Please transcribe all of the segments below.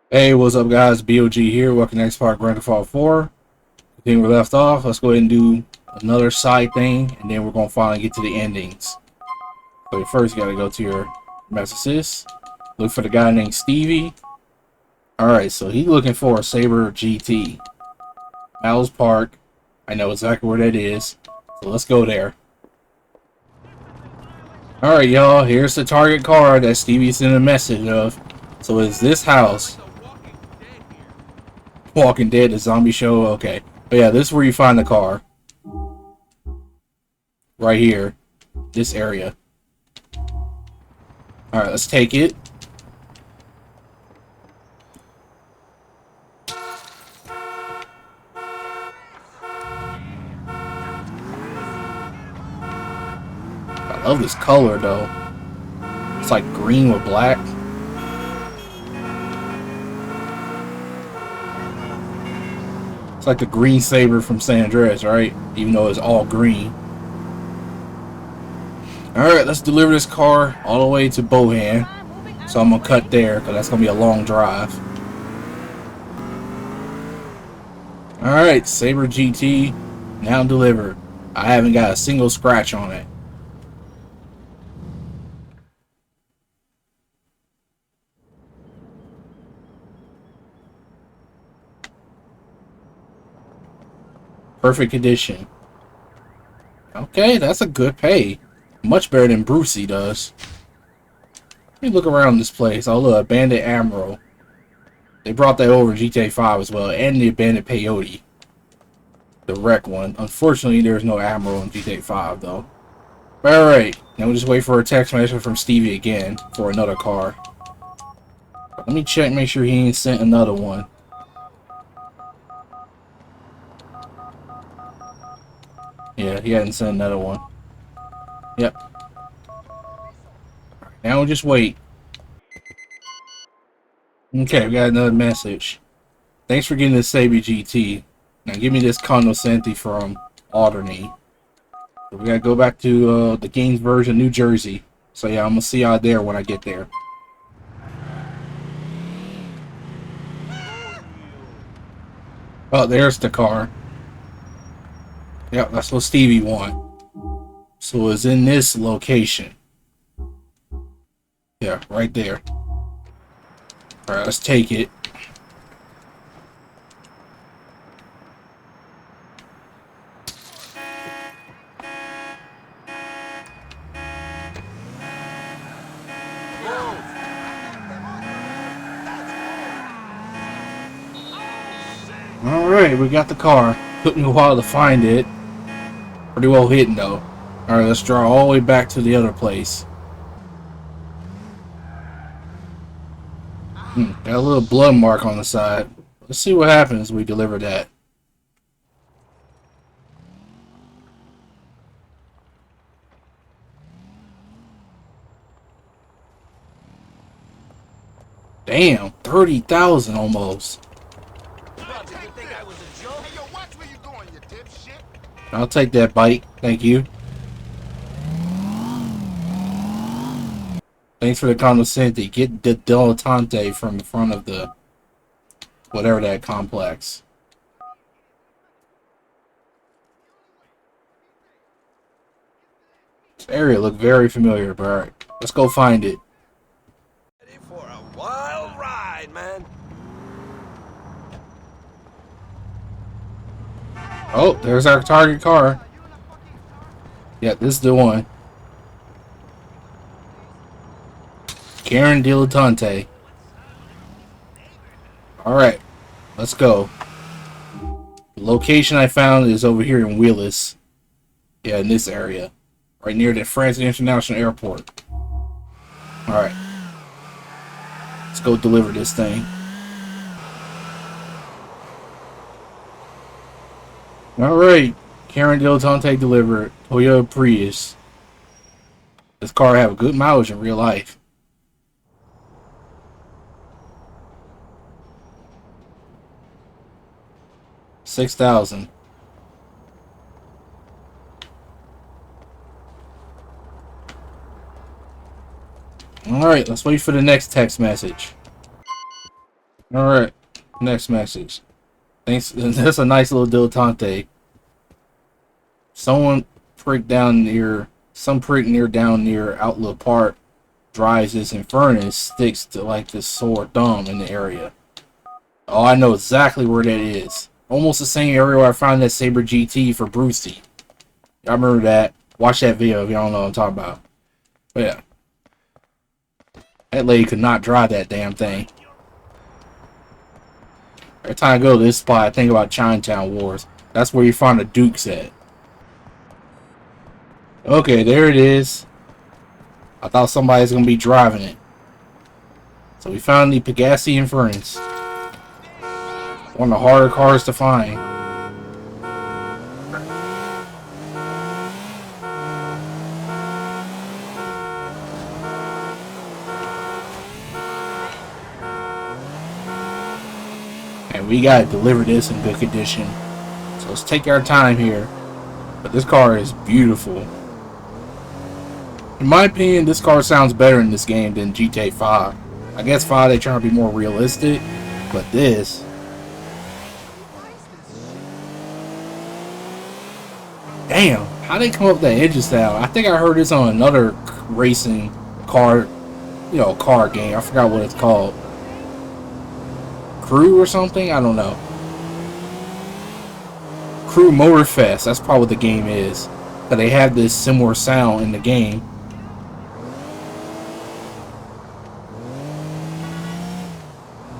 Hey, what's up, guys? BOG here. Welcome to the next part of Grand Theft Auto 4. Then we left off. Let's go ahead and do another side thing, and then we're going to finally get to the endings. So first, you got to go to your messages. Look for the guy named Stevie. Alright, so he's looking for a Sabre GT. Mal's Park. I know exactly where that is. So let's go there. Alright, y'all. Here's the target car that Stevie sent a message of. So it's this house. Walking Dead, the zombie show. Okay. But yeah, this is where you find the car. Right here. This area. Alright, let's take it. I love this color, though. It's like green with black. It's like the green Sabre from San Andreas, right? Even though it's all green. Alright, let's deliver this car all the way to Bohan. So I'm going to cut there, because that's going to be a long drive. Alright, Sabre GT, now delivered. I haven't got a single scratch on it. Perfect condition. Okay, that's a good pay. Much better than Brucey does. Let me look around this place. Oh, look, Abandoned Admiral. They brought that over in GTA 5 as well, and the Abandoned Peyote. The wreck one. Unfortunately, there's no Admiral in GTA 5, though. Alright, now we'll just wait for a text message from Stevie again for another car. Let me check, make sure he ain't sent another one. Yeah, he hadn't sent another one. Yep. Now we'll just wait. Okay, we got another message. Thanks for getting this Sabre GT. Now give me this Cognoscenti from Albany. So we gotta go back to the game's version, New Jersey. So yeah, I'm gonna see y'all there when I get there. Oh, there's the car. Yep, that's what Stevie want. So it's in this location. Yeah, right there. Alright, let's take it. Alright, we got the car. Took me a while to find it. Pretty well hidden though. Alright, let's draw all the way back to the other place. Got a little blood mark on the side. Let's see what happens when we deliver that. Damn, 30,000 almost. I'll take that bike, thank you. Thanks for the Cognoscenti. Get the Dilettante from the front of the whatever that complex. This area looked very familiar, but alright, let's go find it. Ready for a wild ride, man. Oh, there's our target car. Yeah, this is the one. Karin Dilettante. Alright, let's go. The location I found is over here in Willis. Yeah, in this area. Right near the Francis International Airport. Alright. Let's go deliver this thing. Alright. Karin Dilettante delivered. Toyota Prius. This car have a good mileage in real life. $6,000. Alright, let's wait for the next text message. Alright, next message. Thanks. That's a nice little dilettante. Some prick down near Outlook Park drives this Infernus, sticks to like this sore thumb in the area. Oh, I know exactly where that is. Almost the same area where I found that Sabre GT for Brucey. I remember that. Watch that video if y'all don't know what I'm talking about. But yeah. That lady could not drive that damn thing. Every time I go to this spot, I think about Chinatown Wars. That's where you find the Dukes at. Okay, there it is. I thought somebody's going to be driving it. So we found the Pegassi Infernus. One of the harder cars to find. And we gotta deliver this in good condition. So let's take our time here. But this car is beautiful. In my opinion, this car sounds better in this game than GTA 5. I guess 5 they try to be more realistic, but this... Damn, how they come up with that engine style? I think I heard this on another racing car, car game. I forgot what it's called. Crew or something? I don't know. Crew Motorfest, that's probably what the game is. But they have this similar sound in the game.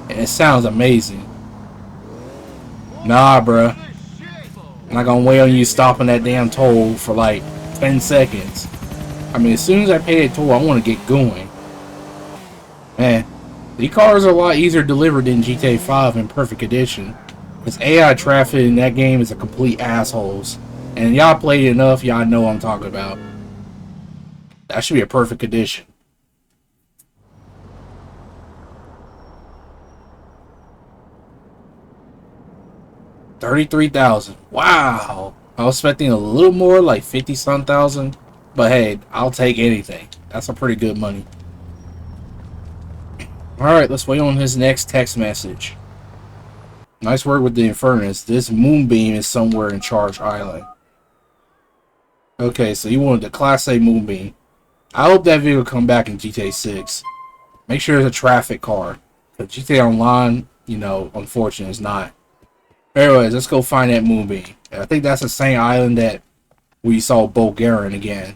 And it sounds amazing. Nah, bruh. I'm not gonna wait on you stopping that damn toll for like 10 seconds. I mean, as soon as I pay that toll, I want to get going. Man, these cars are a lot easier delivered than GTA 5 in perfect condition. Because AI traffic in that game is a complete assholes. And y'all played it enough, y'all know what I'm talking about. That should be a perfect condition. $33,000. Wow. I was expecting a little more, like 50-some thousand. But hey, I'll take anything. That's a pretty good money. Alright, let's wait on his next text message. Nice work with the Infernus. This Moonbeam is somewhere in Charge Island. Okay, so you wanted the Class A Moonbeam. I hope that video will come back in GTA 6. Make sure it's a traffic car. But GTA Online, unfortunately, is not. Anyways, let's go find that Moonbeam. I think that's the same island that we saw Bulgarian again.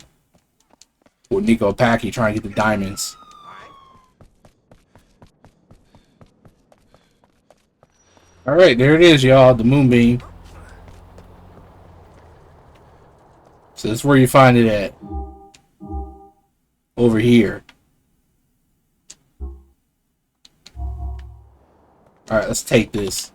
With Niko Packy trying to get the diamonds. Alright, there it is, y'all. The Moonbeam. So that's where you find it at. Over here. Alright, let's take this.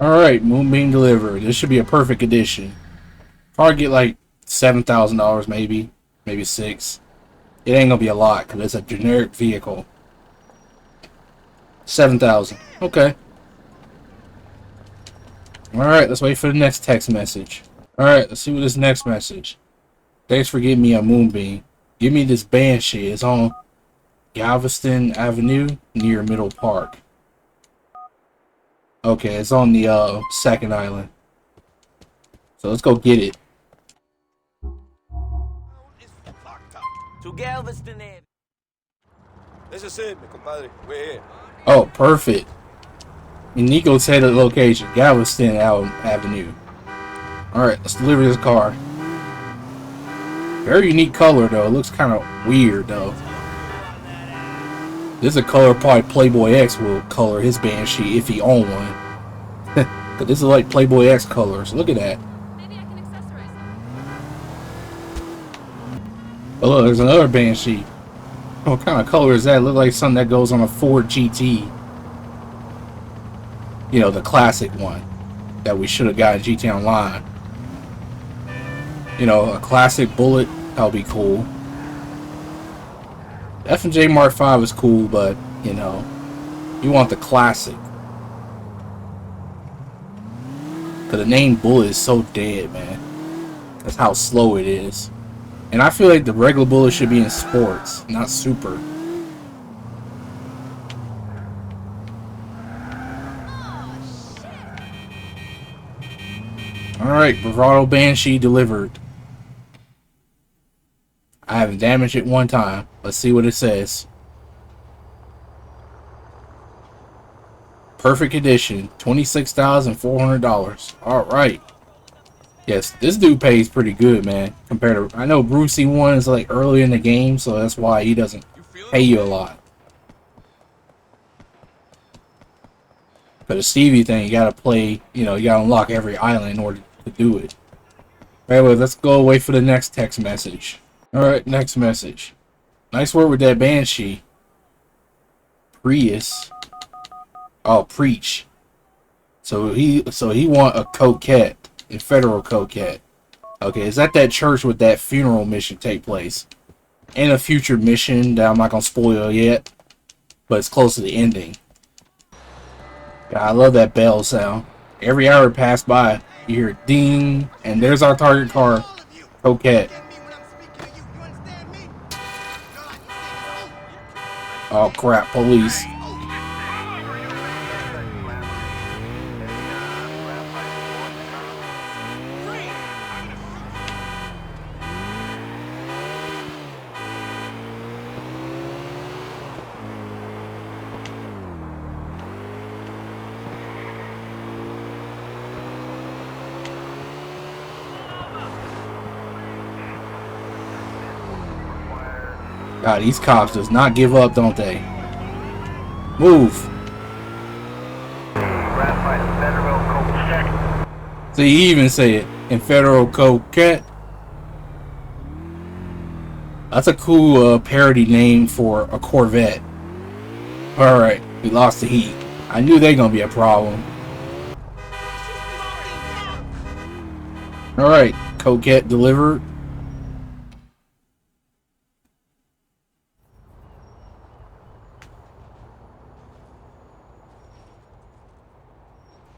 Alright, Moonbeam delivered. This should be a perfect edition. Probably get like $7,000 maybe. Maybe $6,000. It ain't gonna be a lot because it's a generic vehicle. $7,000. Okay. Alright, let's wait for the next text message. Alright, let's see what this next message. Thanks for giving me a Moonbeam. Give me this Banshee. It's on Galveston Avenue near Middle Park. Okay, it's on the second island. So let's go get it. To Galveston. This is it, mi compadre. We're here. Oh, perfect. And Niko said the location, Galveston Avenue. Alright, let's deliver this car. Very unique color though. It looks kind of weird though. This is a color probably Playboy X will color his Banshee if he owned one. But this is like Playboy X colors. Look at that. Maybe I can accessorize it. Oh look, there's another Banshee. What kind of color is that? Look like something that goes on a Ford GT. The classic one that we should have got in GTA Online. A classic bullet. That would be cool. F&J Mark 5 is cool, but, you know, you want the classic. Because the name Bullet is so dead, man. That's how slow it is. And I feel like the regular Bullet should be in sports, not super. Alright, Bravado Banshee delivered. I haven't damaged it one time. Let's see what it says. Perfect condition, $26,400. Alright. Yes, this dude pays pretty good, man. Compared to, I know Brucey one is like early in the game, so that's why he doesn't pay you a lot. But the Stevie thing, you gotta play, you know, you gotta unlock every island in order to do it. Anyway, let's go away for the next text message. Alright, next message. Nice work with that Banshee. Prius. Oh, preach. So he want a Coquette. A federal Coquette. Okay, is that church with that funeral mission take place? And a future mission that I'm not gonna spoil yet. But it's close to the ending. God, I love that bell sound. Every hour passed by, you hear ding, and there's our target car, Coquette. Oh crap, police. God, these cops does not give up, don't they? Move. So he even say it in Federal Coquette. That's a cool parody name for a Corvette. Alright, we lost the heat. I knew they gonna be a problem. Alright, Coquette delivered.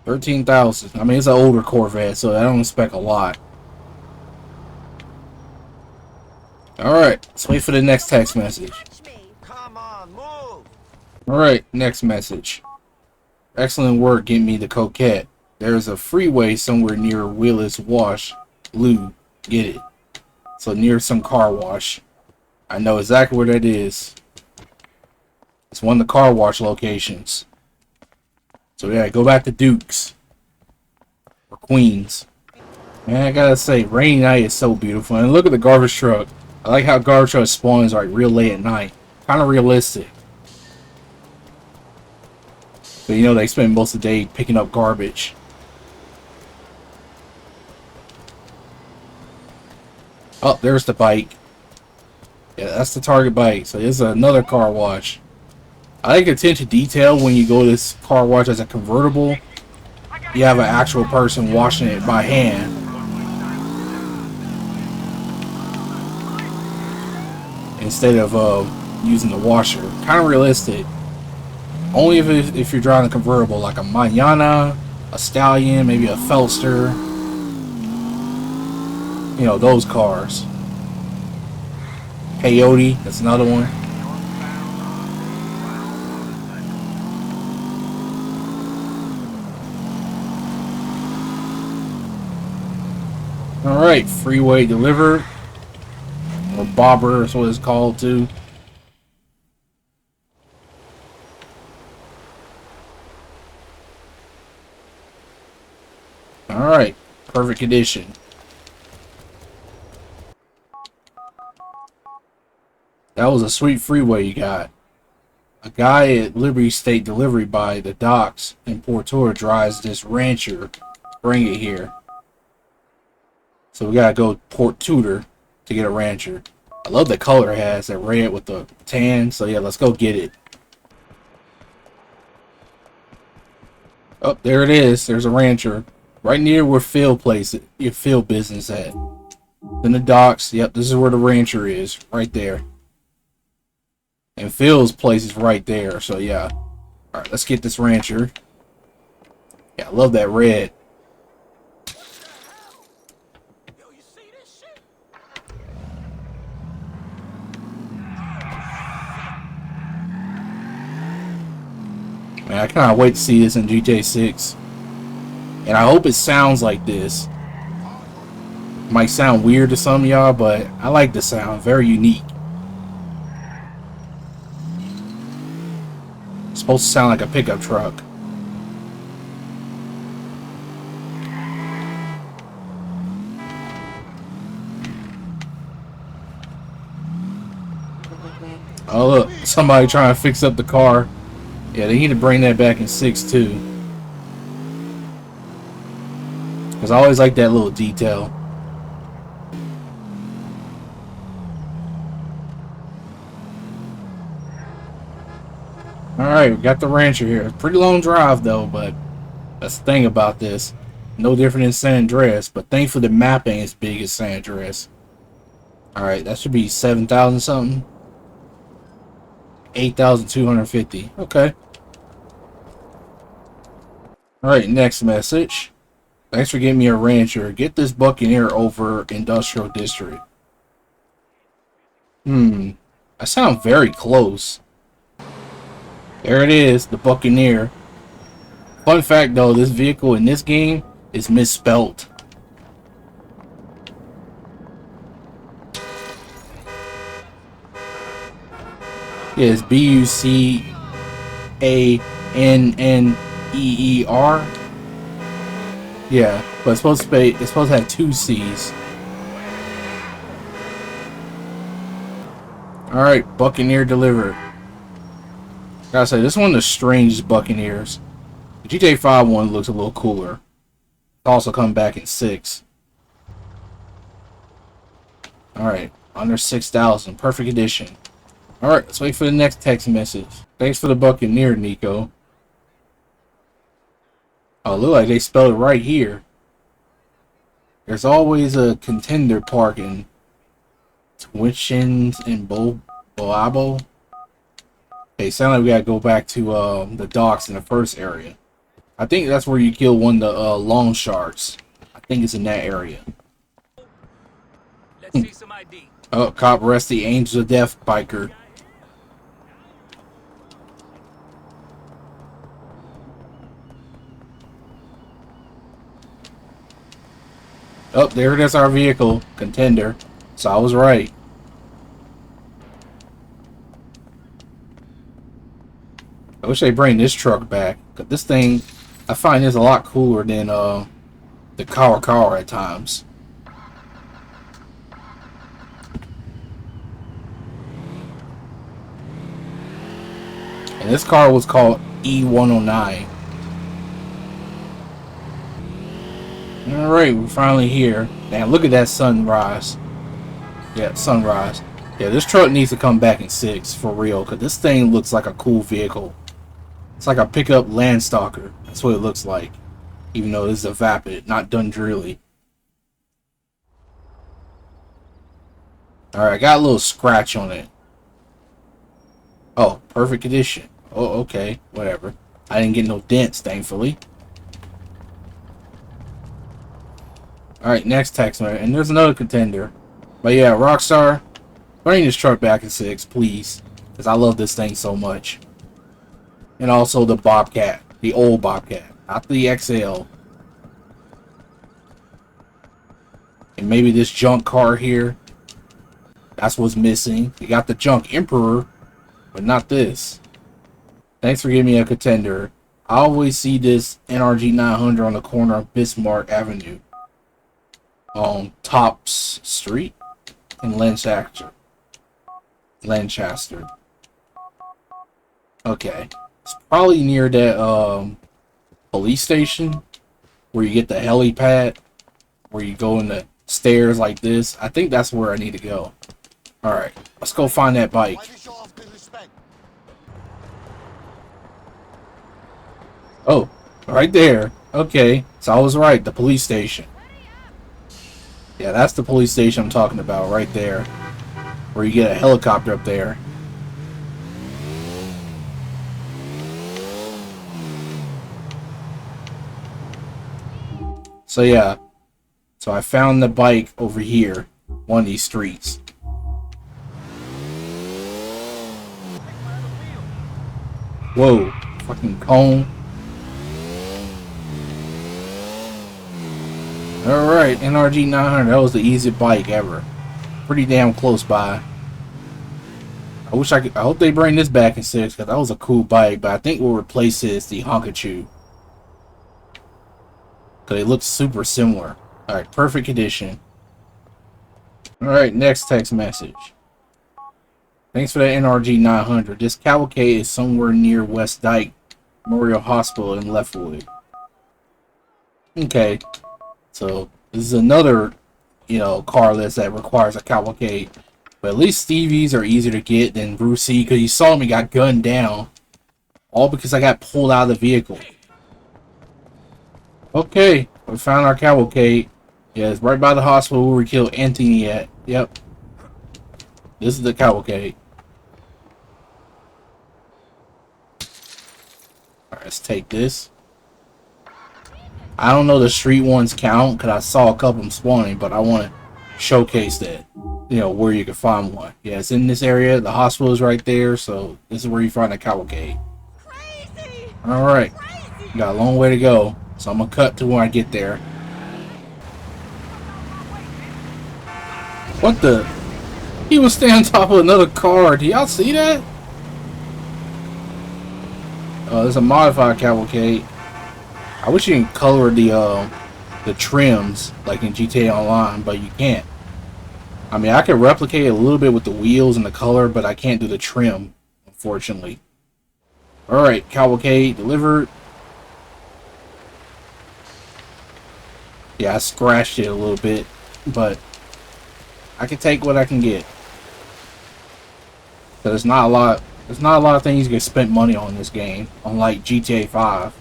$13,000. I mean, it's an older Corvette, so I don't expect a lot. Alright, let's wait for the next text message. Come on, move. Alright, next message. Excellent work getting me the Coquette. There's a freeway somewhere near Willis Wash. Lou, get it. So near some car wash. I know exactly where that is. It's one of the car wash locations. So yeah, go back to Duke's. Or Queens. Man, I gotta say, rainy night is so beautiful. And look at the garbage truck. I like how garbage truck spawns like real late at night. Kind of realistic. But you know, they spend most of the day picking up garbage. Oh, there's the bike. Yeah, that's the target bike. So there's another car wash. I like attention to detail when you go to this car wash as a convertible. You have an actual person washing it by hand. Instead of using the washer. Kind of realistic. Only if you're driving a convertible like a Manana, a Stallion, maybe a Felster. You know, those cars. Coyote, that's another one. Alright, Freeway delivered. Or Bobber is what it's called too. Alright, perfect condition. That was a sweet freeway you got. A guy at Liberty State Delivery by the docks in Portora drives this Rancher. Bring it here. So we gotta go Port Tudor to get a Rancher. I love the color it has, that red with the tan. So yeah, let's go get it. Oh, there it is. There's a Rancher. Right near where Phil place it, your Phil business at. In the docks. Yep, this is where the Rancher is. Right there. And Phil's place is right there. So yeah. Alright, let's get this rancher. Yeah, I love that red. Yo, you see this shit? Man, I cannot wait to see this in GTA 6. And I hope it sounds like this. Might sound weird to some of y'all, but I like the sound. Very unique. It's supposed to sound like a pickup truck. Oh look, somebody trying to fix up the car. Yeah, they need to bring that back in 6 too. Because I always like that little detail. Alright, we got the rancher here. Pretty long drive though, but that's the thing about this. No different than San Andreas, but thankfully the map ain't as big as San Andreas. Alright, that should be 7,000 something. 8,250. Okay. Alright, next message. Thanks for getting me a rancher. Get this Buccaneer over Industrial District. I sound very close. There it is, the Buccaneer. Fun fact though, this vehicle in this game is misspelt. Yeah, it's Buccanneer. Yeah, but it's supposed to have 2 C's. Alright, Buccaneer delivered. Gotta say, this is one of the strangest Buccaneers. The GTA 5 one looks a little cooler. It's also coming back in 6. Alright, under 6,000. Perfect edition. Alright, let's wait for the next text message. Thanks for the Buccaneer, Niko. Oh, look like they spelled it right here. There's always a Contender parking. Twitchins and Boabo. Hey, sound like we gotta go back to the docks in the first area. I think that's where you kill one of the long sharks. I think it's in that area. Let's see some ID. Oh, cop arrest the Angels of Death biker. Oh, there it is, our vehicle, Contender. So I was right. I wish they bring this truck back. Cause this thing, I find this a lot cooler than the Cavalcade at times. And this car was called E109. Alright, we're finally here. Damn, look at that sunrise. Yeah, sunrise. Yeah, this truck needs to come back in 6 for real, because this thing looks like a cool vehicle. It's like a pickup Landstalker. That's what it looks like. Even though this is a Vapid, not Dundrilly. Alright, I got a little scratch on it. Oh, perfect condition. Oh, okay, whatever. I didn't get no dents, thankfully. Alright, next text, man. And there's another Contender. But yeah, Rockstar, bring this truck back in 6, please. Because I love this thing so much. And also the Bobcat. The old Bobcat. Not the XL. And maybe this junk car here. That's what's missing. You got the junk Emperor. But not this. Thanks for giving me a Contender. I always see this NRG 900 on the corner of Bismarck Avenue. On Tops Street in Lancaster. Okay. It's probably near that police station where you get the helipad, where you go in the stairs like this. I think that's where I need to go. Alright, let's go find that bike. Oh, right there. Okay, so I was right, the police station. Yeah, that's the police station I'm talking about, right there. Where you get a helicopter up there. So yeah. So I found the bike over here. One of these streets. Whoa. Fucking cone. Alright, NRG 900. That was the easiest bike ever. Pretty damn close by. I wish I could. I hope they bring this back in 6 because that was a cool bike. But I think we'll replace it as the Honkachu. Because it looks super similar. Alright, perfect condition. Alright, next text message. Thanks for that NRG 900. This Cavalcade is somewhere near West Dyke Memorial Hospital in Leftwood. Okay. So, this is another, you know, car list that requires a Cavalcade. But at least Stevie's are easier to get than Brucey, because you saw me got gunned down. All because I got pulled out of the vehicle. Okay, we found our Cavalcade. Yeah, it's right by the hospital where we killed Anthony at. Yep. This is the Cavalcade. Alright, let's take this. I don't know the street ones count because I saw a couple of them spawning, but I want to showcase that, you know, where you can find one. Yeah, it's in this area. The hospital is right there, so this is where you find a Cavalcade. Alright, got a long way to go, so I'm going to cut to when I get there. What the? He was standing on top of another car. Do y'all see that? Oh, there's a modified Cavalcade. I wish you could color the trims like in GTA Online, but you can't. I mean, I could replicate a little bit with the wheels and the color, but I can't do the trim, unfortunately. Alright, Cavalcade delivered. Yeah, I scratched it a little bit, but I can take what I can get. So there's not a lot of things you can spend money on in this game, unlike GTA 5.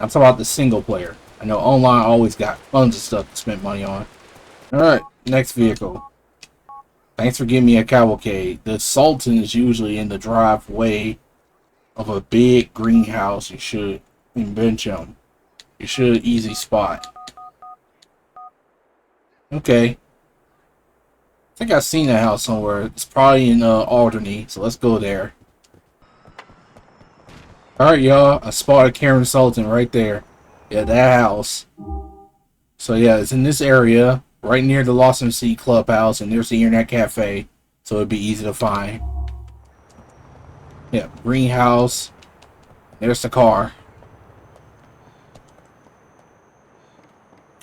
I'm talking about the single player. I know online always got tons of stuff to spend money on. Alright, next vehicle. Thanks for giving me a Cavalcade. The Sultan is usually in the driveway of a big greenhouse. You should bench him. You should easy spot. Okay. I think I've seen that house somewhere. It's probably in Albany, so let's go there. Alright, y'all. I spotted Karin Sultan right there. Yeah, that house. So, yeah, it's in this area, right near the Lost MC Clubhouse, and there's the Internet Cafe, so it'd be easy to find. Yeah, greenhouse. There's the car.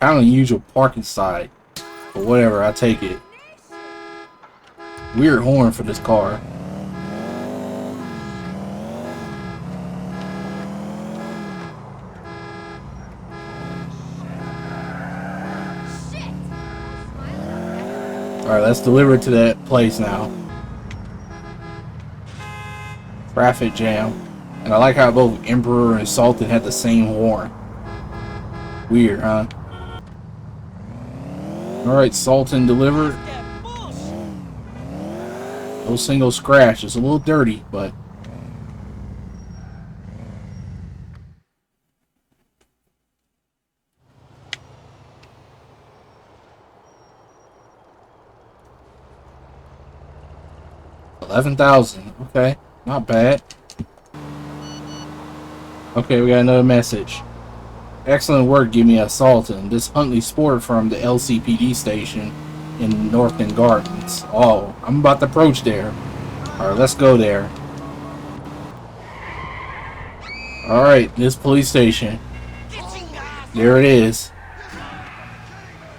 Kind of unusual parking side, but whatever, I take it. Weird horn for this car. Alright, let's deliver it to that place now. Traffic jam. And I like how both Emperor and Sultan had the same horn. Weird, huh? Alright, Sultan delivered. No single scratch. It's a little dirty, but... $11,000. Okay, not bad. Okay, we got another message. Excellent work, give me a Sultan. This Huntley sport from the LCPD station in Northern Gardens. Oh, I'm about to approach there. Alright, let's go there. Alright, this police station. There it is.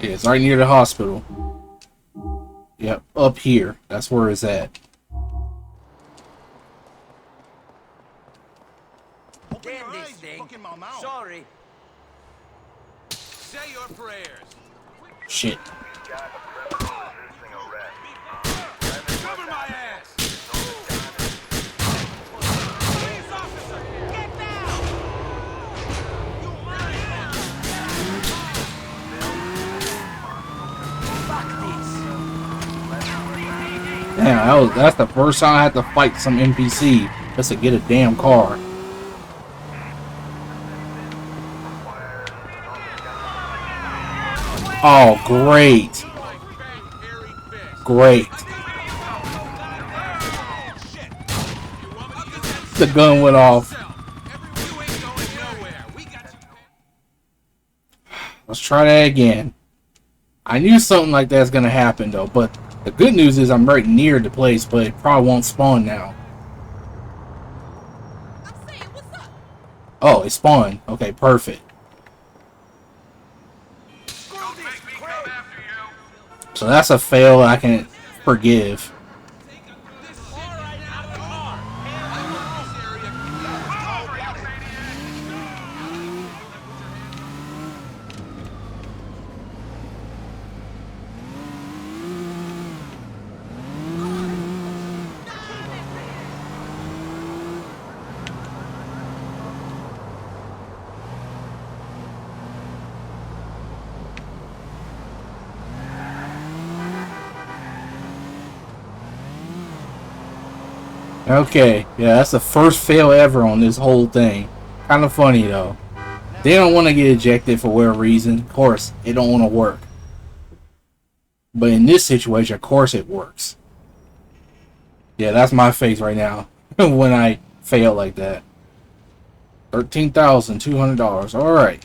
Yeah, it's right near the hospital. Yep, up here. That's where it's at. Damn this thing. Sorry. Say your prayers. Shit. Cover my ass. Police officer, get down. Fuck this. Damn, that's the first time I had to fight some NPC just to get a damn car. Oh, great. Great. The gun went off. Let's try that again. I knew something like that's gonna happen though, but the good news is I'm right near the place, but it probably won't spawn now. Oh, it spawned. Okay, perfect. So that's a fail I can forgive. Okay, yeah, that's the first fail ever on this whole thing. Kind of funny though. They don't want to get ejected for whatever reason. Of course, it don't want to work. But in this situation, of course it works. Yeah, that's my face right now when I fail like that. $13,200. All right.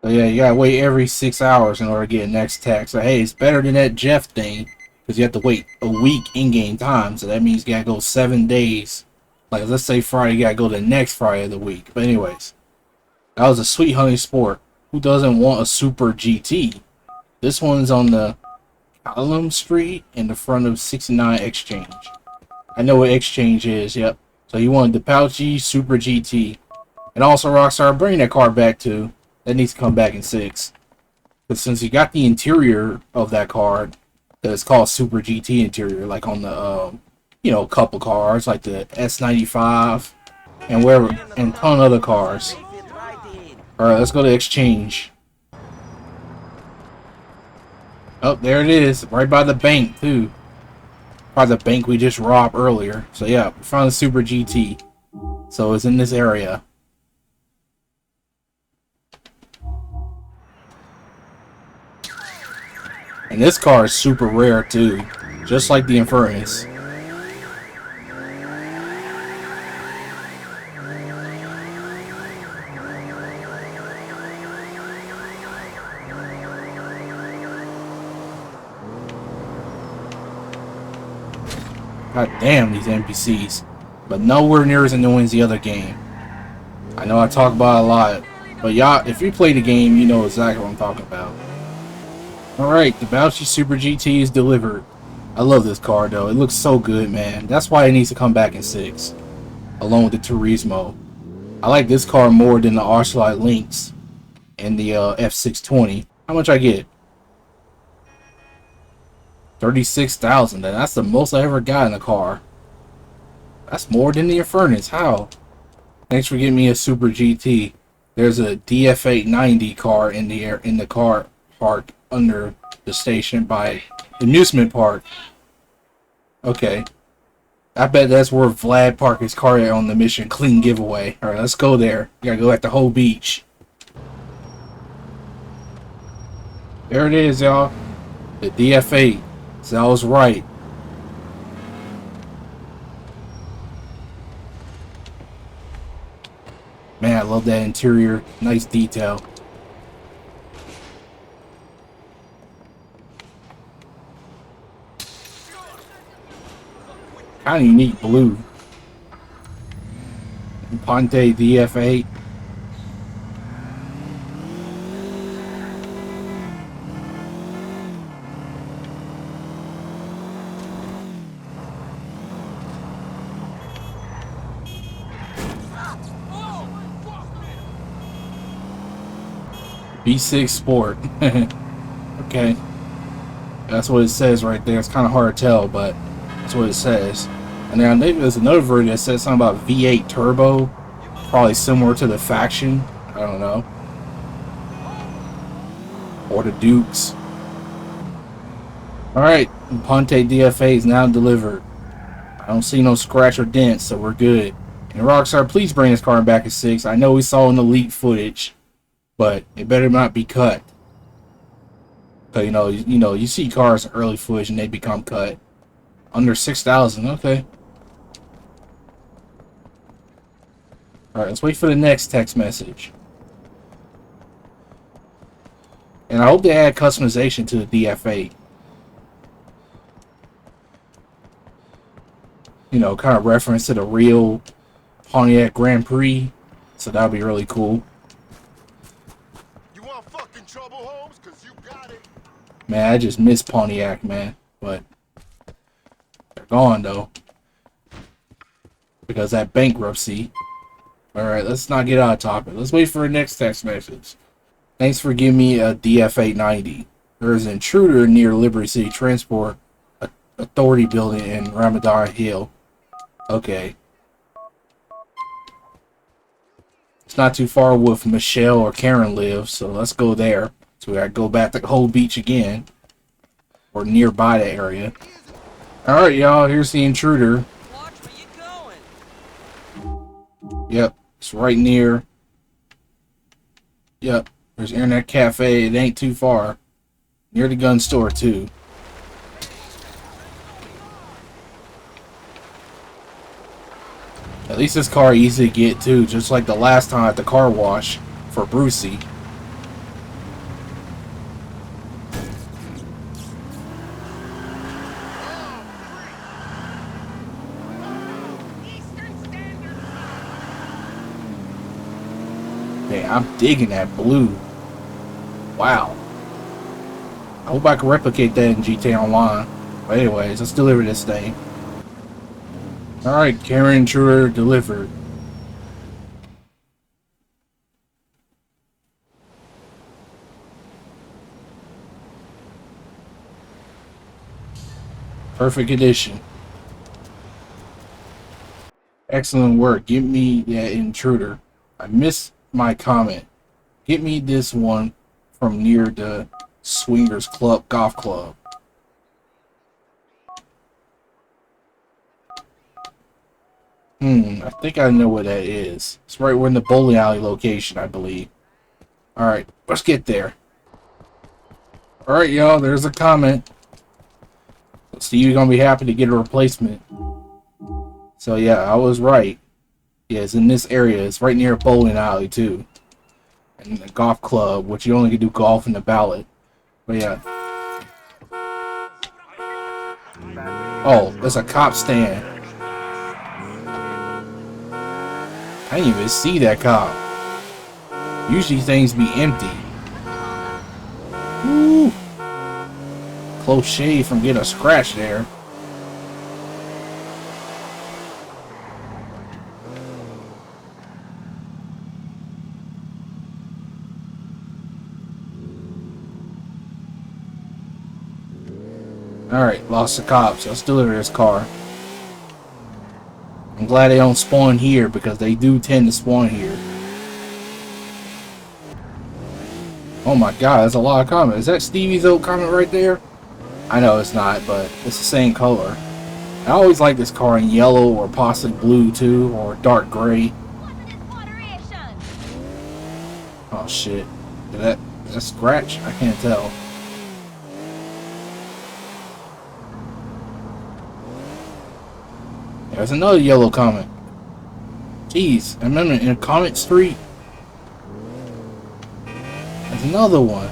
So yeah, you gotta wait every 6 hours in order to get a next tax. So hey, it's better than that Jeff thing because you have to wait a week in-game time. So that means you gotta go 7 days. Like let's say Friday, you gotta go the next Friday of the week. But anyways, that was a sweet honey sport. Who doesn't want a Super GT? This one's on the Column Street in the front of 69 Exchange. I know what Exchange is. Yep. So you want the Dewbauchee Super GT, and also Rockstar, bring that car back too. That needs to come back in 6. But since you got the interior of that car, that is called Super GT interior, like on the you know, couple cars like the S95 and wherever, and a ton of other cars. All right, let's go to Exchange. Oh, there it is, right by the bank too. By the bank we just robbed earlier. So yeah, we found the Super GT. So it's in this area. And this car is super rare too, just like the Infernus. God damn these NPCs, but nowhere near as annoying as the other game. I know I talk about it a lot, but y'all, if you play the game, you know exactly what I'm talking about. Alright, the Banshee Super GT is delivered. I love this car though, it looks so good, man. That's why it needs to come back in 6, along with the Turismo. I like this car more than the Arclight Lynx and the F620. How much I get? 36,000. That's the most I ever got in a car. That's more than the Infernus. How? Thanks for getting me a Super GT. There's a DF890 car in the car park under the station by amusement park. Okay, I bet that's where Vlad parked his car on the mission clean giveaway. All right, let's go there. You gotta go at the whole beach. There it is, y'all. The DF8. So I was right. Man, I love that interior. Nice detail. Kind of unique blue. Imponte DF8. B6 Sport. Okay. That's what it says right there. It's kind of hard to tell, but that's what it says. And then there's another version that says something about V8 Turbo. Probably similar to the Faction. I don't know. Or the Dukes. Alright. Imponte DFA is now delivered. I don't see no scratch or dent, so we're good. And Rockstar, please bring this car back at 6. I know we saw in the leaked footage, but it better not be cut. So you see cars in early footage and they become cut. Under 6,000, okay. Alright, let's wait for the next text message. And I hope they add customization to the DF8. You know, kind of reference to the real Pontiac Grand Prix. So that'll be really cool. You want fucking trouble, Holmes? 'Cause you got it. Man, I just miss Pontiac, man. But they're gone, though. Because that bankruptcy. Alright, let's not get out of topic. Let's wait for the next text message. Thanks for giving me a DF890. There is an intruder near Liberty City Transport Authority building in Ramadan Hill. Okay. It's not too far with Michelle or Karin live, so let's go there. So we gotta go back to Whole Beach again. Or nearby the area. Alright, y'all, here's the intruder. Watch where you going. Yep, it's right near. Yep, there's Internet Cafe. It ain't too far. Near the gun store, too. At least this car easy to get, too. Just like the last time at the car wash for Brucey. Man, I'm digging that blue. Wow. I hope I can replicate that in GTA Online. But anyways, let's deliver this thing. Alright, Karin Intruder delivered. Perfect condition. Excellent work. Give me that intruder. I missed my comment. Get me this one from near the Swingers Club Golf Club. I think I know what that is. It's right in the bowling alley location, I believe. Alright, let's get there. Alright, y'all, there's a comment. Stevie's gonna be happy to get a replacement. So yeah, I was right. Yeah, it's in this area. It's right near a bowling alley too. And the golf club, which you only can do golf in the ballot. But yeah. Oh, there's a cop stand. I didn't even see that cop. Usually things be empty. Woo! Close shave from getting a scratch there. Alright, lost the cops. Let's deliver this car. I'm glad they don't spawn here because they do tend to spawn here. Oh my god, that's a lot of comments. Is that Stevie's old comment right there? I know it's not, but it's the same color. I always like this car in yellow or possibly blue too, or dark gray. Oh shit. Did that scratch? I can't tell. There's another yellow comment. Jeez, I'm in a comment street. There's another one.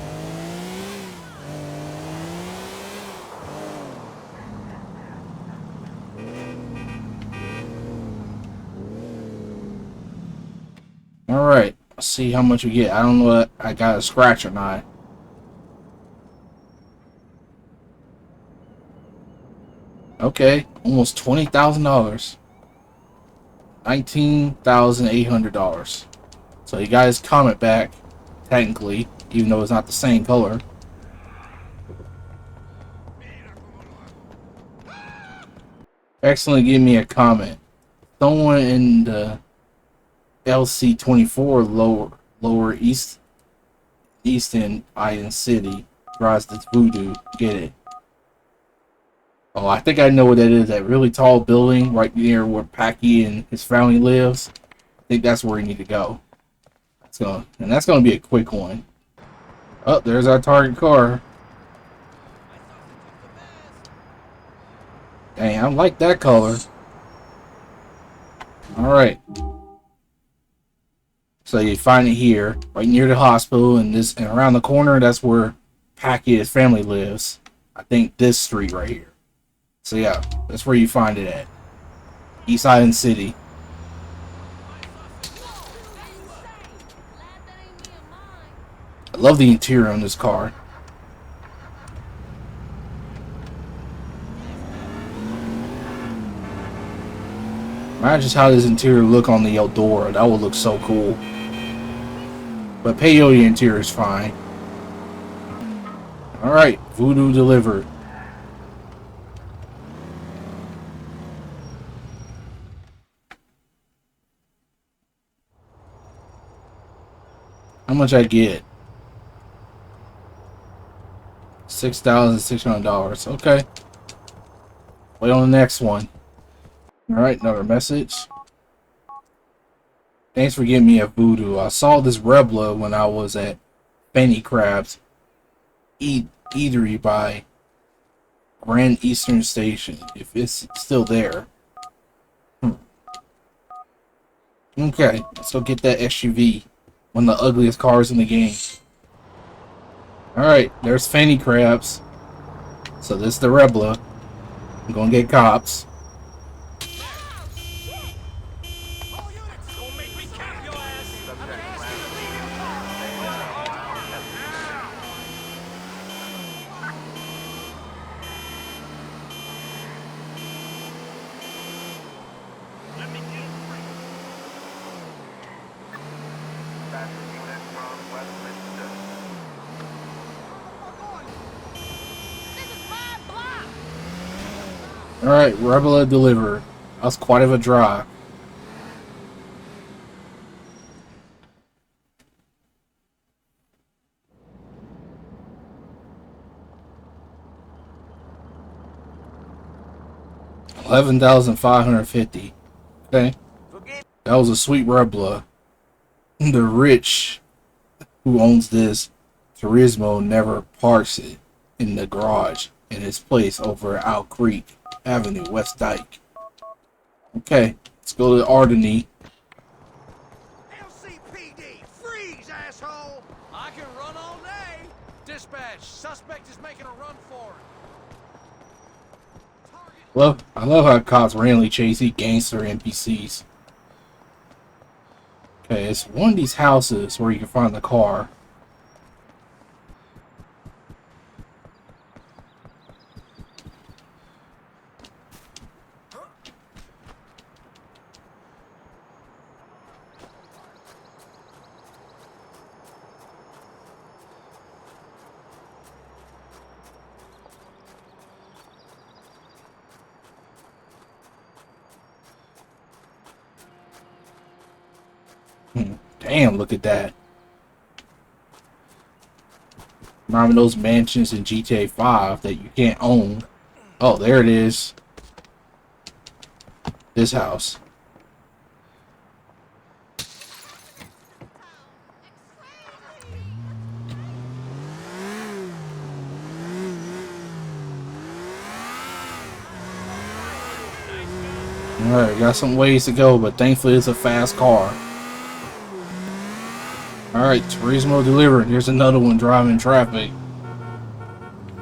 Alright, let's see how much we get. I don't know if I got a scratch or not. Okay, almost $20,000. $19,800. So you guys comment back, technically, even though it's not the same color. Excellent, give me a comment. Someone in the LC24 lower eastern Island City drives this Voodoo. Get it? Oh, I think I know what that is. That really tall building right near where Packy and his family lives. I think that's where we need to go. That's gonna be a quick one. Oh, there's our target car. Dang, I like that color. Alright. So you find it here, right near the hospital, and around the corner, that's where Packy and his family lives. I think this street right here. So yeah, that's where you find it at. East Island City. I love the interior on this car. Imagine just how this interior look on the Eldora. That would look so cool. But peyote interior is fine. Alright, Voodoo delivered. How much I get? $6,600. Okay. Wait on the next one. Alright, another message. Thanks for giving me a Voodoo. I saw this Rebla when I was at Fanny Crab's eatery by Grand Eastern Station, if it's still there. Okay, let's go get that SUV. One of the ugliest cars in the game. Alright, there's Fanny Crabs. So this is the Rebla. I'm gonna get cops. Alright, Rebla delivered. That was quite of a drive. $11,550. Okay. That was a sweet Rebla. The rich who owns this Turismo never parks it in the garage in his place over at Owl Creek Avenue, West Dyke. Okay, let's go to Albany. LCPD, freeze, asshole! I can run all day. Dispatch, suspect is making a run for it. I love how cops randomly chase these gangster NPCs. Okay, it's one of these houses where you can find the car. Damn, look at that. Remember those mansions in GTA 5 that you can't own? Oh, there it is. This house. Alright, got some ways to go, but thankfully it's a fast car. Alright, Turismo delivered. Here's another one driving traffic.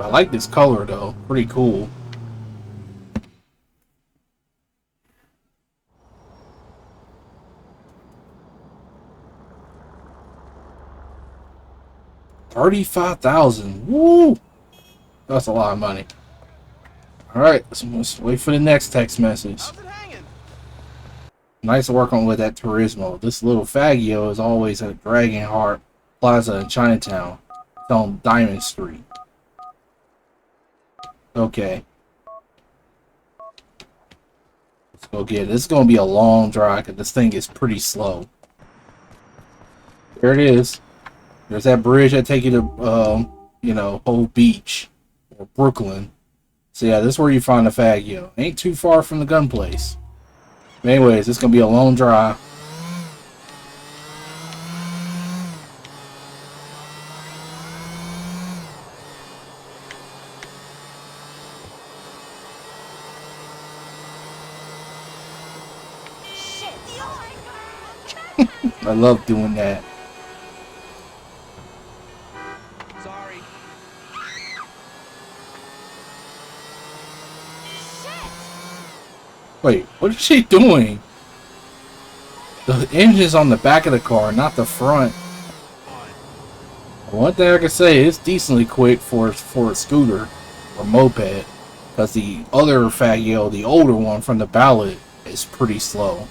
I like this color though. Pretty cool. $35,000. Woo! That's a lot of money. Alright, let's wait for the next text message. Nice working with that Turismo. This little Faggio is always at Dragon Heart Plaza in Chinatown. It's on Diamond Street. Okay. Let's go get it. This is going to be a long drive because this thing is pretty slow. There it is. There's that bridge that takes you to, you know, Old Beach or Brooklyn. So yeah, this is where you find the faggot. Ain't too far from the gun place. But anyways, it's gonna be a long drive. I love doing that. Sorry. Wait, what is she doing? The engine's on the back of the car, not the front. One thing I can say, it's decently quick for a scooter or moped, because the other faggot, the older one from the ballad, is pretty slow.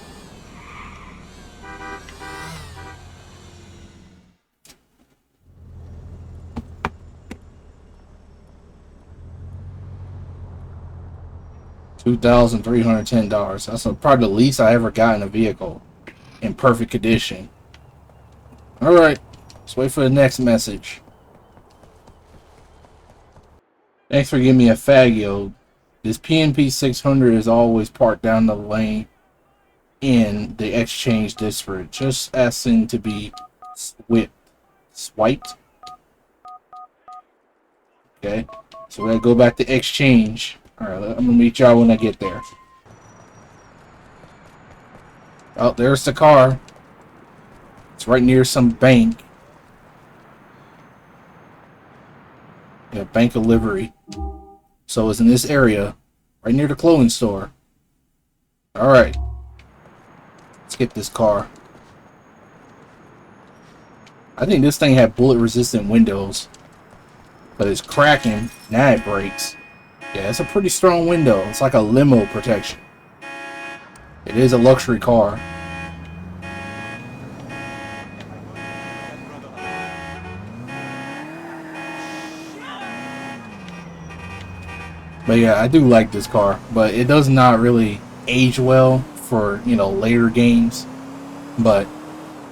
$2,310. That's probably the least I ever got in a vehicle in perfect condition. Alright, let's wait for the next message. Thanks for giving me a fagio. This PNP 600 is always parked down the lane in the exchange district, just asking to be swiped. Okay, so we gotta go back to exchange. Alright, I'm gonna meet y'all when I get there. Oh, there's the car. It's right near some bank. Yeah, bank of livery. So it's in this area, right near the clothing store. Alright. Let's get this car. I think this thing had bullet resistant windows. But it's cracking. Now it breaks. Yeah, it's a pretty strong window. It's like a limo protection. It is a luxury car. But yeah, I do like this car. But it does not really age well for, you know, later games. But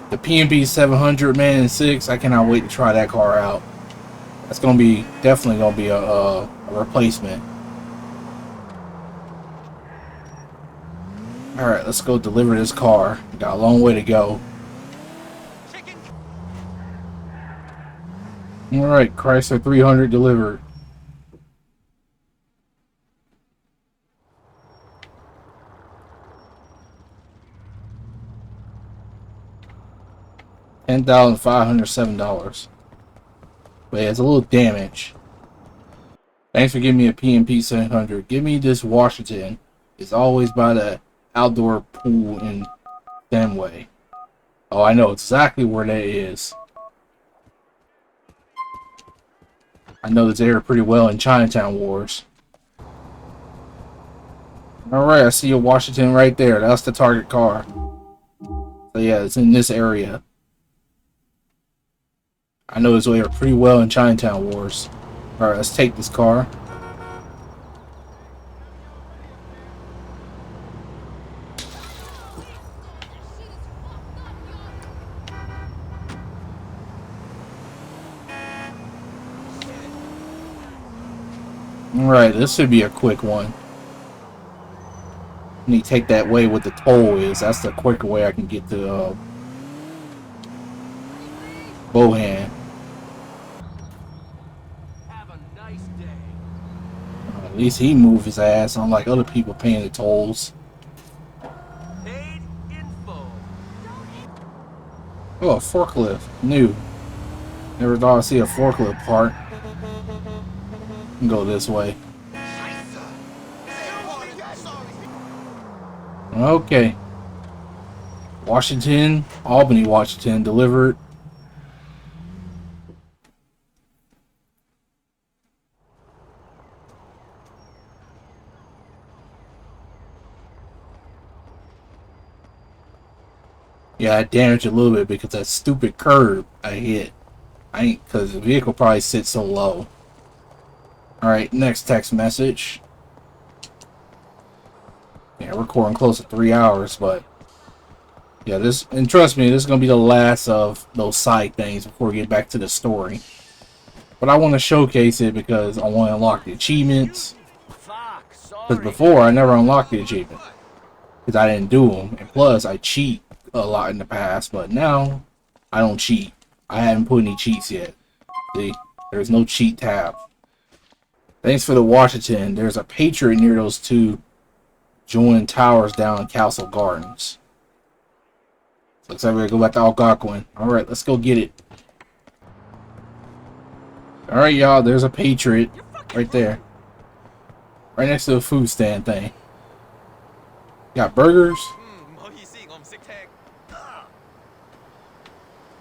the PNP 700, man, and 6, I cannot wait to try that car out. That's gonna be definitely gonna be a replacement. Alright, let's go deliver this car. Got a long way to go. Alright, Chrysler 300 delivered. $10,507. But yeah, it's a little damage. Thanks for giving me a PNP 700. Give me this Washington. It's always by the outdoor pool in Fenway. Oh, I know exactly where that is. I know this area pretty well in Chinatown Wars. Alright, I see a Washington right there. That's the target car. So yeah, it's in this area. I know this area pretty well in Chinatown Wars. Alright, let's take this car. Alright, this should be a quick one. I need to take that way what the toll is. That's the quicker way I can get to Bohan. Have a nice day. At least he moved his ass, unlike other people paying the tolls. Paid in full. Oh, a forklift. New. Never thought I'd see a forklift part. Go this way. Okay. Washington, Albany, Washington, delivered. Yeah, I damaged a little bit because that stupid curb I hit. Because the vehicle probably sits so low. Alright, next text message. Yeah, we're recording close to 3 hours, but yeah, and trust me, this is gonna be the last of those side things before we get back to the story. But I want to showcase it because I want to unlock the achievements. Because before, I never unlocked the achievement. Because I didn't do them. And plus, I cheat a lot in the past. But now, I don't cheat. I haven't put any cheats yet. See? There's no cheat tab. Thanks for the Washington. There's a Patriot near those two joined towers down in Castle Gardens. So looks like we're going to go back to Algonquin. Alright, let's go get it. Alright, y'all. There's a Patriot right there. Right next to the food stand thing. Got burgers?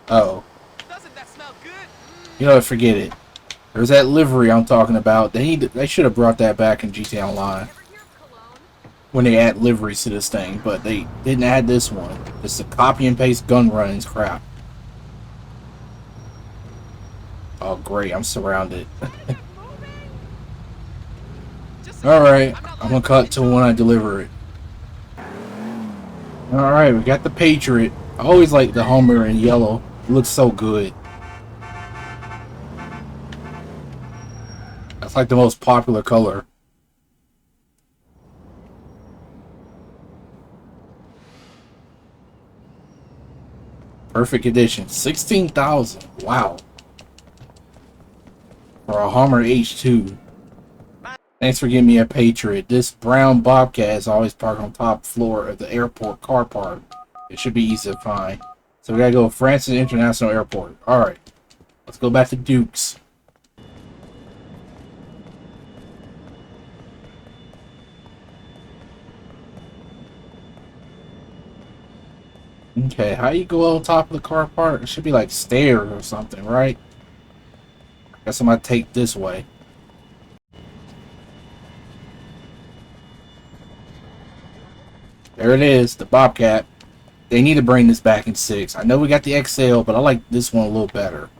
Oh. Doesn't that smell good? You know what? Forget it. There's that livery I'm talking about. They should have brought that back in GTA Online. When they add liveries to this thing. But they didn't add this one. It's a copy and paste gun runnings crap. Oh, great. I'm surrounded. Alright. I'm going to cut to when I deliver it. Alright, we got the Patriot. I always like the Hummer in yellow. It looks so good. That's like the most popular color. Perfect edition. 16,000. Wow. For a Hummer H2. Thanks for giving me a Patriot. This brown Bobcat is always parked on top floor of the airport car park. It should be easy to find. So we gotta go to Francis International Airport. Alright. Let's go back to Duke's. Okay, how you go on top of the car park? It should be like stairs or something, right? Guess I'm gonna take this way. There it is, the Bobcat. They need to bring this back in 6. I know we got the XL, but I like this one a little better.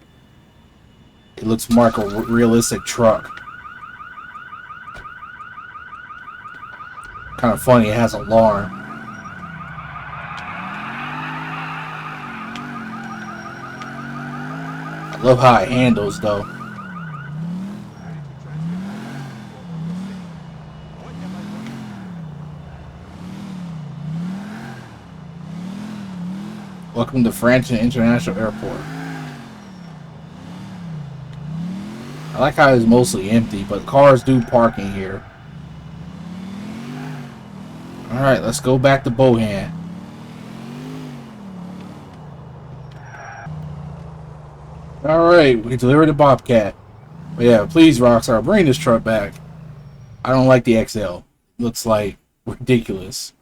It looks more like a realistic truck. Kind of funny, it has an alarm. I love how it handles, though. Welcome to Francis International Airport. I like how it's mostly empty, but cars do park in here. Alright, let's go back to Bohan. Alright, we delivered the Bobcat. But yeah, please, Rockstar, bring this truck back. I don't like the XL. Looks like ridiculous.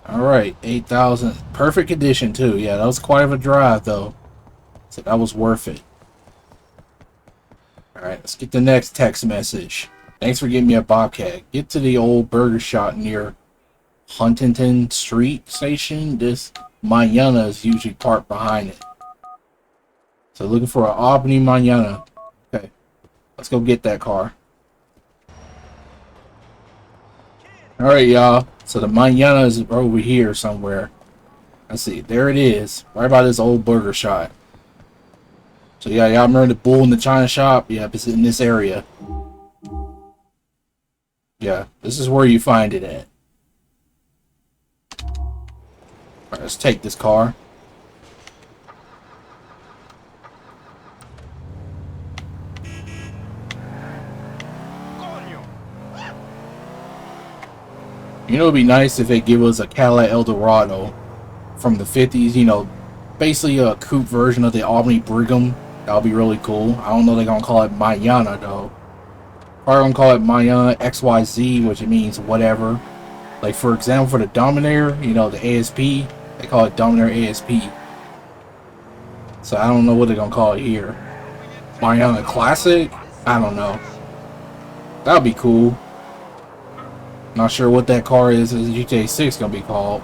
Alright, 8,000. Perfect condition, too. Yeah, that was quite of a drive, though. So that was worth it. Alright, let's get the next text message. Thanks for giving me a Bobcat. Get to the old burger shop near Huntington Street Station. This Mañana is usually parked behind it. So looking for an Albany Mañana. Okay, let's go get that car. Alright, y'all. So the Mañana is over here somewhere. Let's see. There it is. Right by this old burger shop. So yeah, y'all remember the bull in the China shop? Yeah, it's in this area. Yeah, this is where you find it at. Alright, let's take this car. You know, it'd be nice if they give us a Cadillac Eldorado from the 50s, you know, basically a coupe version of the Albany Brigham. That would be really cool. I don't know if they're going to call it Mañana, though. Probably going to call it Mañana XYZ, which it means whatever. Like, for example, for the Dominator, you know, the ASP, they call it Dominator ASP. So I don't know what they're going to call it here. Mañana Classic? I don't know. That would be cool. Not sure what that car is in GTA 6 gonna be called.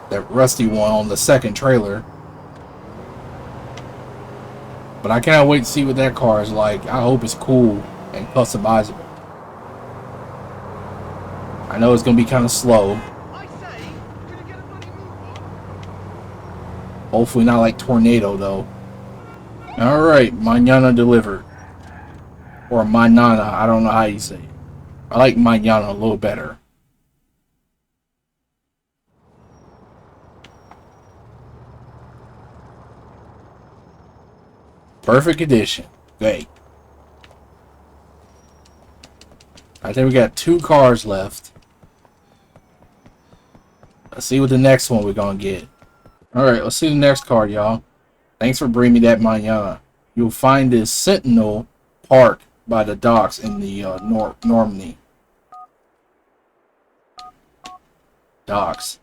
That rusty one on the second trailer. But I cannot wait to see what that car is like. I hope it's cool and customizable. I know it's gonna be kind of slow. Hopefully not like Tornado though. Alright, mañana delivered. Or mañana, I don't know how you say it. I like mañana a little better. Perfect condition. Great. I think we got 2 cars left. Let's see what the next one we're gonna get. Alright, let's see the next car, y'all. Thanks for bringing me that mañana. You'll find this Sentinel parked by the docks in the Normandy. Docks.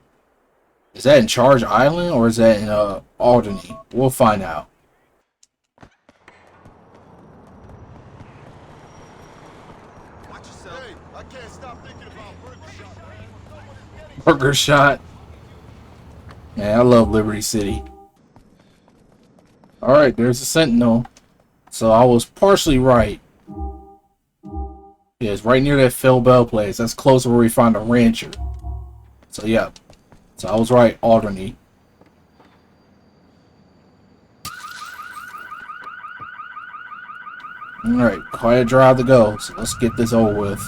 Is that in Charge Island or is that in Albany? We'll find out. Hey, I can't stop thinking about Burger Shot. Burger Shot. Man, I love Liberty City. Alright, there's a Sentinel. So I was partially right. Yeah, it's right near that Phil Bell place. That's close to where we found a rancher. So yeah. So I was right, Albany. Alright, quite a drive to go. So let's get this over with.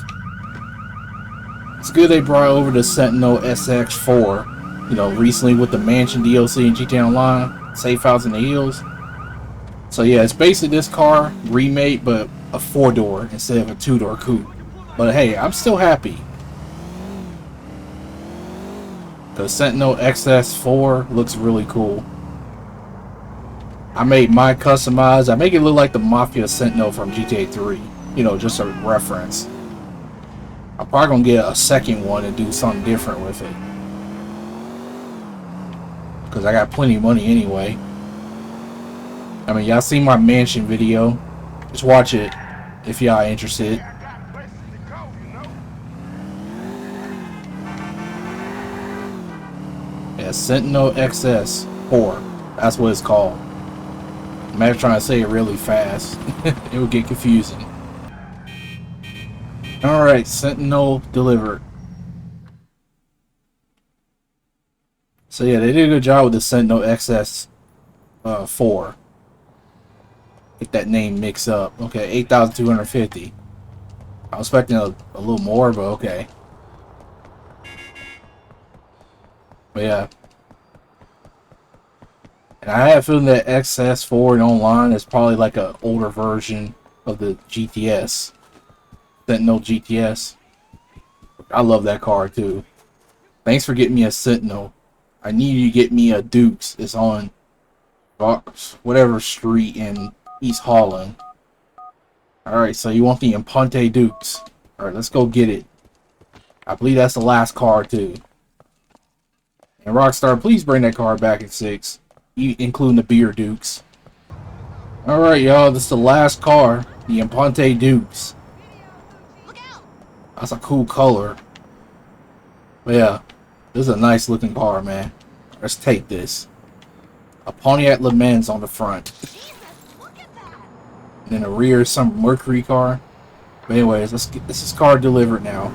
It's good they brought over the Sentinel SX4. You know, recently with the Mansion DLC and GTA Online. Safe House in the Hills. So yeah, it's basically this car remade, but a 4-door instead of a 2-door coupe. But hey, I'm still happy. The Sentinel XS4 looks really cool. I made my customized. I make it look like the Mafia Sentinel from GTA 3. You know, just a reference. I'm probably gonna get a second one and do something different with it. Because I got plenty of money anyway. I mean, y'all seen my mansion video. Just watch it if y'all interested. Yeah, Sentinel XS4. That's what it's called. I'm trying to say it really fast. It would get confusing. Alright, Sentinel delivered. So yeah, they did a good job with the Sentinel XS4. Get that name mixed up. Okay, 8,250. I was expecting a little more, but okay. But yeah. And I have a feeling that XS4 in online is probably like an older version of the GTS. Sentinel GTS. I love that car too. Thanks for getting me a Sentinel. I need you to get me a Dukes. It's on whatever street in East Holland. Alright, so you want the Imponte Dukes. Alright, let's go get it. I believe that's the last car too. And Rockstar, please bring that car back at 6. Including the Beer Dukes. Alright, y'all, this is the last car. The Imponte Dukes. That's a cool color. But yeah, this is a nice looking car, man. Let's take this. A Pontiac Le Mans on the front. And in the rear is some Mercury car. But anyways, let's get this car delivered now.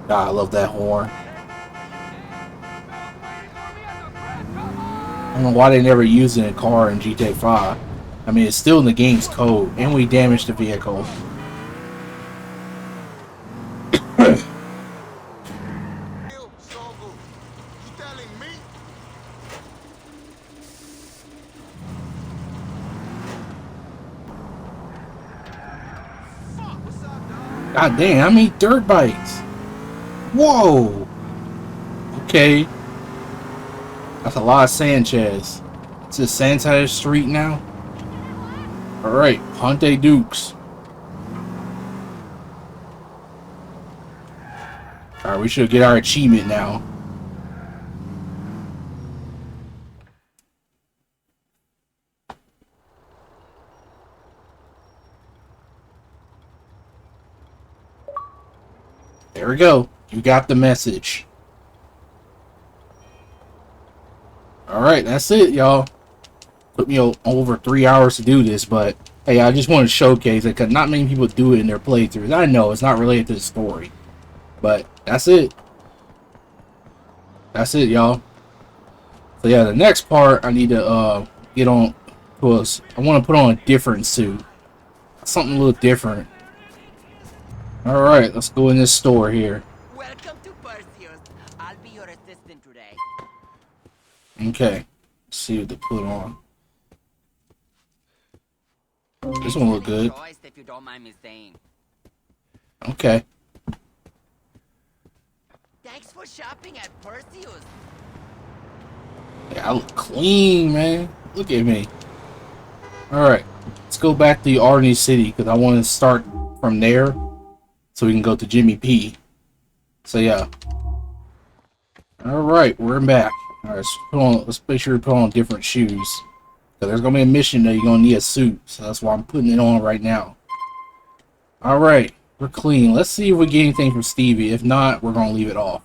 God, I love that horn. I don't know why they never used it in a car in GTA 5. I mean, it's still in the game's code, and we damaged the vehicle. God damn, how many dirt bikes? Whoa! Okay. That's a lot of Sanchez. It's a Sanchez Street now? Alright, Ponte Dukes. Alright, we should get our achievement now. There we go. You got the message. Alright, that's it, y'all. Took me over 3 hours to do this, but hey, I just want to showcase it because not many people do it in their playthroughs. I know it's not related to the story, but that's it. that's it, y'all. So yeah, the next part I need to get on was I want to put on a different suit, something a little different. All right, let's go in this store here. Welcome to Perseus. I'll be your assistant today. Okay, let's see what to put on. This one look good. Choice, if you don't mind me saying. Okay. Thanks for shopping at Perseus. Yeah, I look clean, man. Look at me. Alright, let's go back to Albany City because I want to start from there so we can go to Jimmy P. So yeah. Alright, we're back. Alright, let's make sure to put on different shoes. Because there's going to be a mission that you're going to need a suit. So that's why I'm putting it on right now. Alright, we're clean. Let's see if we get anything from Stevie. If not, we're going to leave it off.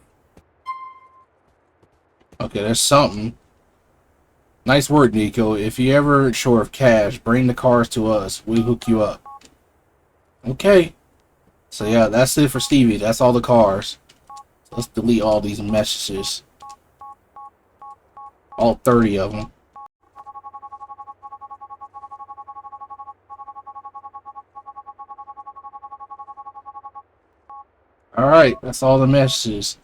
Okay, there's something. Nice work, Niko. If you ever short of cash, bring the cars to us. We'll hook you up. Okay. So yeah, that's it for Stevie. That's all the cars. So let's delete all these messages. All 30 of them. Alright, that's all the messages.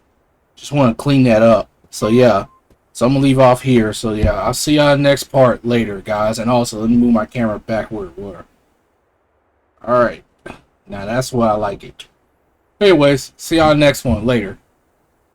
Just want to clean that up. So yeah. So I'm going to leave off here. So yeah, I'll see y'all in the next part later, guys. And also, let me move my camera back where it were. Alright. Now that's why I like it. Anyways, see y'all next one later.